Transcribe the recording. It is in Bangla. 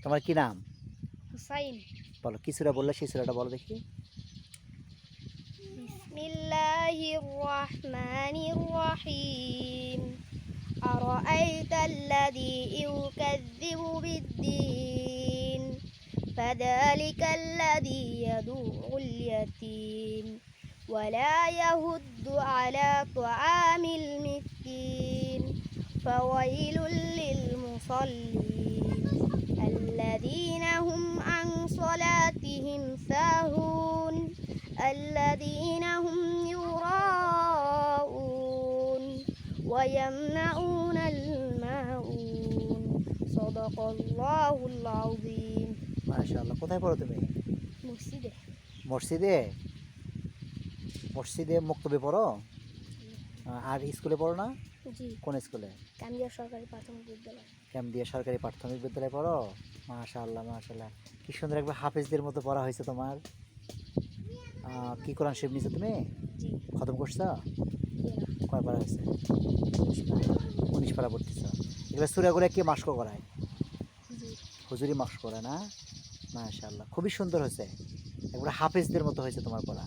তোমার কি নাম? হুসাইন। বলো, কি সূরা বললে সেই সূরাটা বলো দেখি। বিসমিল্লাহির রহমানির রহিম। আরাআইতাল্লাযী ইউকাযযিবু বিদ্দীন ফাযালিকাল্লাযী ইয়াদুউল ইয়াতীম ওয়ালা ইয়াহুদ্দু আলা তুআমিল মিসকিন ফাওয়াইলুল লিল মুসাল্লিন আল্লাযীনা হুম আন সালাতিহিম সাহুন আল্লাযীনা হুম ইউরাউন ওয়া ইয়ামনাউনাল মাউন সাদাকাল্লাহুল আযীম। মাশাআল্লাহ। কোথায় পড়ো তুমি? মসজিদে। মসজিদে? মসজিদে মক্তবে পড়ো? আর স্কুলে পড়ো না? জি। কোন স্কুলে? কামদিয়া সরকারি প্রাথমিক বিদ্যালয়। ক্যামদিয়া সরকারি প্রাথমিক বিদ্যালয়ে পড়ো? মাশাআল্লাহ মাশাআল্লাহ, কি সুন্দর একবার হাফেজদের মতো পড়া হয়েছে তোমার। কি কোরআন শরীফ নিছো তুমি? জি। খতম করছো? কয় পারা হয়েছে? 19 পারা পড়তেছ। এগুলো সূরাগুলো কে মাস্ক করায়? জি। হুজুরি মাস্ক করে না? মাশাআল্লাহ, খুবই সুন্দর হয়েছে, একবার হাফেজদের মতো হয়েছে তোমার পড়া।